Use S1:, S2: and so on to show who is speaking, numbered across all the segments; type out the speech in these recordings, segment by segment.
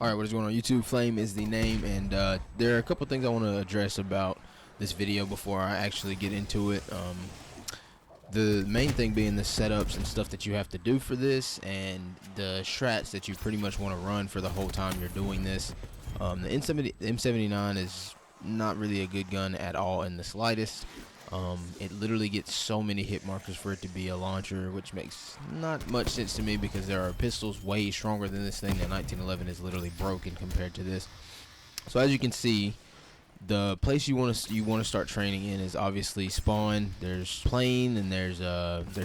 S1: Alright, what is going on YouTube? Flame is the name, and there are a couple things I want to address about this video before I actually get into it. The main thing being the setups and stuff that you have to do for this, and the strats that you pretty much want to run for the whole time you're doing this. The M79 is not really a good gun at all in the slightest. It literally gets so many hit markers for it to be a launcher, which makes not much sense to me because there are pistols way stronger than this thing. The 1911 is literally broken compared to this. So as you can see, the place you want to start training in is obviously spawn. There's plane and there's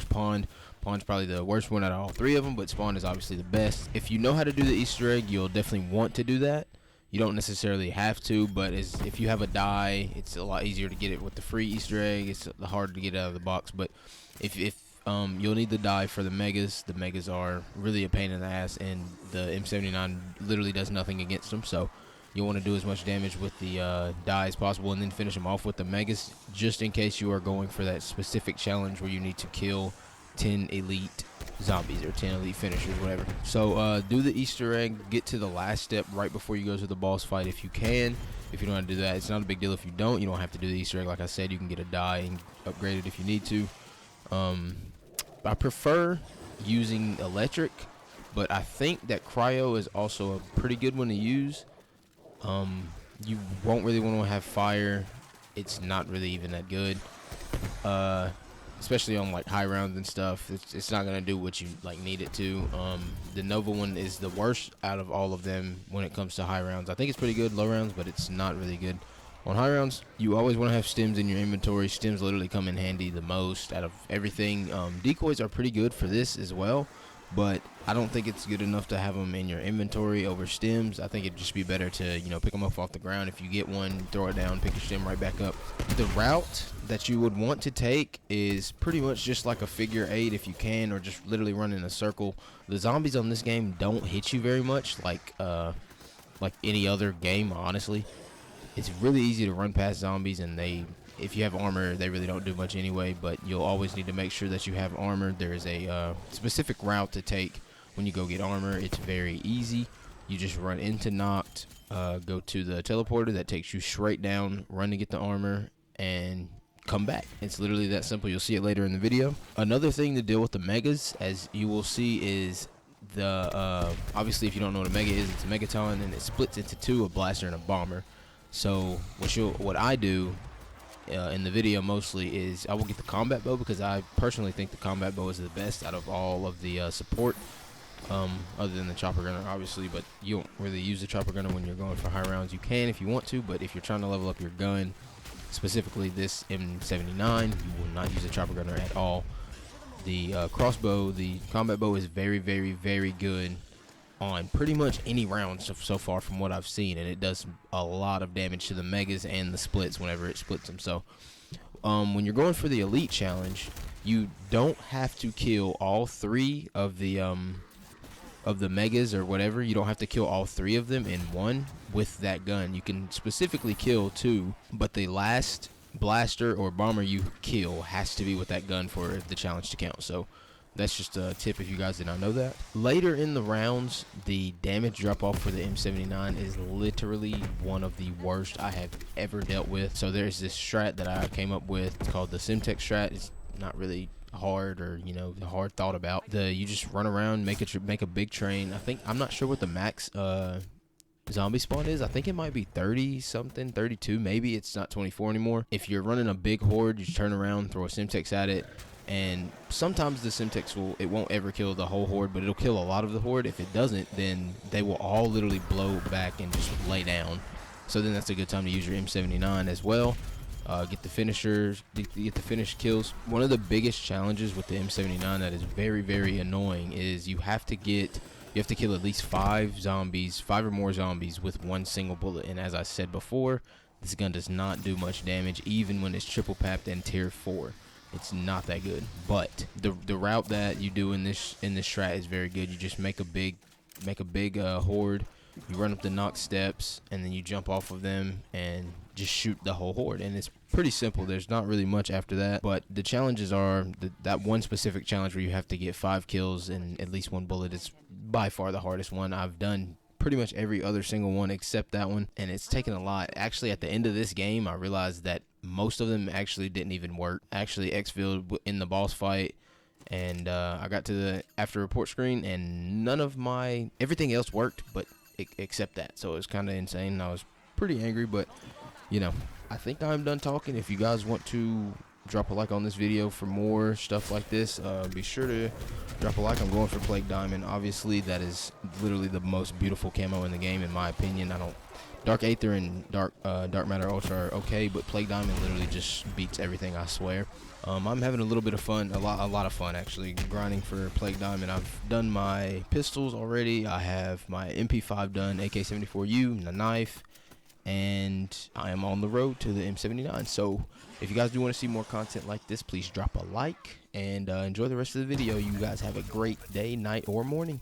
S1: pond. Pond's probably the worst one out of all three of them, but spawn is obviously the best. If you know how to do the Easter egg, you'll definitely want to do that. You don't necessarily have to, but if you have a die, it's a lot easier to get it with the free Easter egg. It's harder to get out of the box, but if you'll need the die for the megas. The megas are really a pain in the ass, and the M79 literally does nothing against them. So you want to do as much damage with the die as possible, and then finish them off with the megas, just in case you are going for that specific challenge where you need to kill 10 elite zombies or 10 elite finishers, whatever. So do the Easter egg, get to the last step right before you go to the boss fight if you can. If you don't want to do that, it's not a big deal. If you don't have to do the Easter egg. Like I said, you can get a die and upgrade it if you need to. I prefer using electric, but I think that cryo is also a pretty good one to use. You won't really want to have fire. It's not really even that good. Especially on like high rounds and stuff, it's not gonna do what you like need it to. The Nova one is the worst out of all of them when it comes to high rounds. I think it's pretty good low rounds, but it's not really good on high rounds. You always want to have stims in your inventory. Stims literally come in handy the most out of everything. Decoys are pretty good for this as well, but I don't think it's good enough to have them in your inventory over stims. I think it'd just be better to, pick them up off the ground. If you get one, throw it down, pick your stim right back up. The route that you would want to take is pretty much just like a figure 8 if you can, or just literally run in a circle. The zombies on this game don't hit you very much like any other game, honestly. It's really easy to run past zombies, and if you have armor, they really don't do much anyway, but you'll always need to make sure that you have armor. There is a specific route to take when you go get armor. It's very easy. You just run into knocked, go to the teleporter that takes you straight down, run to get the armor, and come back. It's literally that simple. You'll see it later in the video. Another thing to deal with the megas, as you will see, is the obviously if you don't know what a mega is, it's a megaton, and it splits into two, a blaster and a bomber. So what I do in the video mostly is I will get the combat bow, because I personally think the combat bow is the best out of all of the support, other than the chopper gunner obviously, but you don't really use the chopper gunner when you're going for high rounds. You can if you want to, but if you're trying to level up your gun, specifically this M79, you will not use a chopper gunner at all. The crossbow, the combat bow, is very, very, very good on pretty much any round so far from what I've seen, and it does a lot of damage to the megas and the splits whenever it splits them. So when you're going for the elite challenge, you don't have to kill all three of the megas or whatever. You don't have to kill all three of them in one with that gun. You can specifically kill two, but the last blaster or bomber you kill has to be with that gun for the challenge to count. So that's just a tip if you guys did not know that. Later in the rounds, the damage drop off for the M79 is literally one of the worst I have ever dealt with. So there's this strat that I came up with. It's called the Simtech strat. It's not really hard or hard thought about. You just run around, make a big train. I'm not sure what the max zombie spawn is. I think it might be 30 something, 32 maybe. It's not 24 anymore. If you're running a big horde, you just turn around, throw a Simtex at it, and sometimes the Simtex won't ever kill the whole horde, but it'll kill a lot of the horde. If it doesn't, then they will all literally blow back and just lay down. So then that's a good time to use your M79 as well. Get the finishers, get the finished kills. One of the biggest challenges with the M79 that is very, very annoying is you have to kill at least 5 or more zombies with one single bullet. And as I said before, this gun does not do much damage even when it's triple papped and tier 4. It's not that good. But the route that you do in this strat is very good. You just make a big horde. You run up the knock steps, and then you jump off of them and just shoot the whole horde. And it's pretty simple. There's not really much after that. But the challenges are that one specific challenge where you have to get 5 kills and at least 1 bullet is by far the hardest one. I've done pretty much every other single one except that one, and it's taken a lot. Actually, at the end of this game, I realized that most of them actually didn't even work. Actually, exfilled in the boss fight, and I got to the after report screen, and none of my everything else worked, but except that. So it was kind of insane. I was pretty angry, but you know, I think I'm done talking. If you guys want to drop a like on this video for more stuff like this, be sure to drop a like. I'm going for Plague Diamond. Obviously, that is literally the most beautiful camo in the game, in my opinion. Dark Aether and Dark Matter Ultra are okay, but Plague Diamond literally just beats everything, I swear. I'm having a little bit of fun, a lot of fun actually, grinding for Plague Diamond. I've done my pistols already. I have my MP5 done, AK-74U, the knife, and I am on the road to the M79. So if you guys do want to see more content like this, please drop a like and enjoy the rest of the video. You guys have a great day, night, or morning.